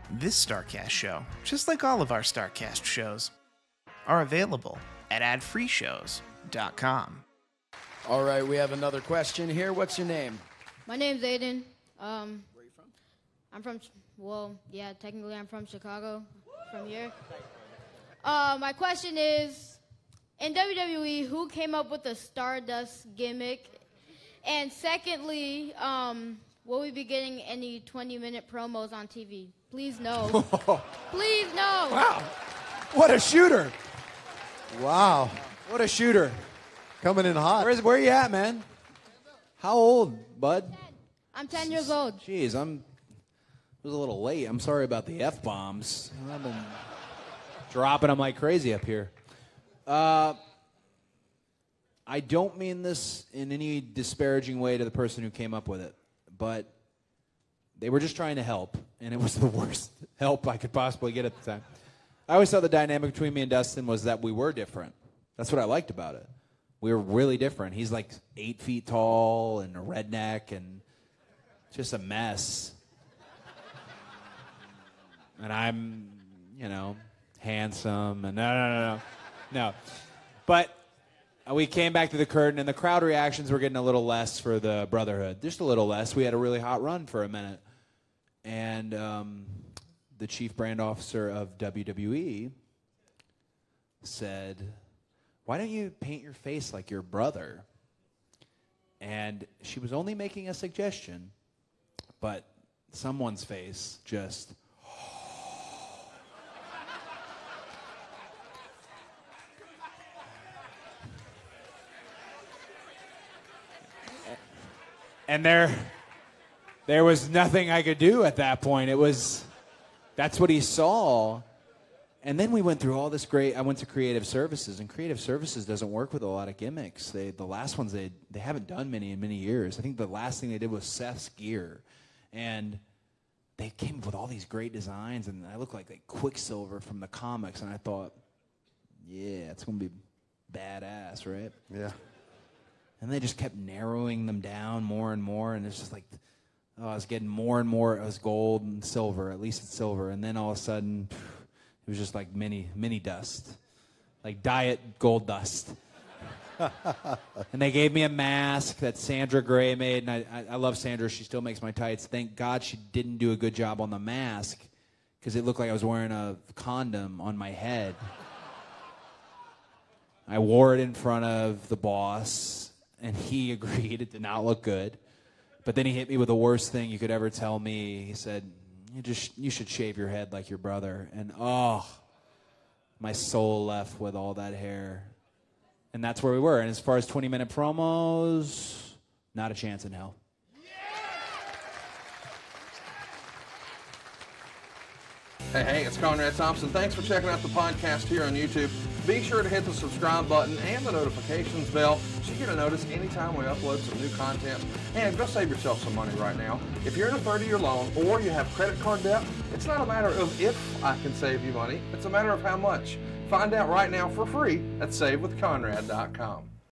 This Starrcast show, just like all of our Starrcast shows, are available at adfreeshows.com. All right, we have another question here. What's your name? My name's Aiden. Where are you from? I'm from, well, yeah, technically I'm from Chicago, from here. My question is, in WWE, who came up with the Stardust gimmick? And secondly, will we be getting any 20-minute promos on TV? Please no. Please no. Wow. What a shooter. Wow. What a shooter. Coming in hot. Where are you at, man? How old, bud? I'm 10 years old. Jeez, I was a little late. I'm sorry about the F-bombs. I've been dropping them like crazy up here. I don't mean this in any disparaging way to the person who came up with it, but they were just trying to help, and it was the worst help I could possibly get at the time. I always thought the dynamic between me and Dustin was that we were different. That's what I liked about it. We were really different. He's like 8 feet tall and a redneck and just a mess. And I'm, handsome. And no. But we came back to the curtain, and the crowd reactions were getting a little less for the Brotherhood. Just a little less. We had a really hot run for a minute. And the chief brand officer of WWE said, "Why don't you paint your face like your brother?" And she was only making a suggestion, but someone's face just... And there was nothing I could do at that point. That's what he saw. And then we went through all this I went to creative services, and creative services doesn't work with a lot of gimmicks. The last ones, they haven't done many in many years. I think the last thing they did was Seth's gear. And they came up with all these great designs, and I looked like Quicksilver from the comics, and I thought, yeah, it's going to be badass, right? Yeah. And they just kept narrowing them down more and more, and it's just like, I was getting more and more. It was gold and silver, at least it's silver. And then all of a sudden, it was just like mini dust, like diet gold dust. And they gave me a mask that Sandra Gray made, and I love Sandra. She still makes my tights. Thank God she didn't do a good job on the mask, because it looked like I was wearing a condom on my head. I wore it in front of the boss, and he agreed it did not look good. But then he hit me with the worst thing you could ever tell me. He said, you should shave your head like your brother. And my soul left with all that hair. And that's where we were. And as far as 20-minute promos, not a chance in hell. Hey, it's Conrad Thompson. Thanks for checking out the podcast here on YouTube. Be sure to hit the subscribe button and the notifications bell so you get a notice anytime we upload some new content. And go save yourself some money right now. If you're in a 30-year loan or you have credit card debt, it's not a matter of if I can save you money. It's a matter of how much. Find out right now for free at SaveWithConrad.com.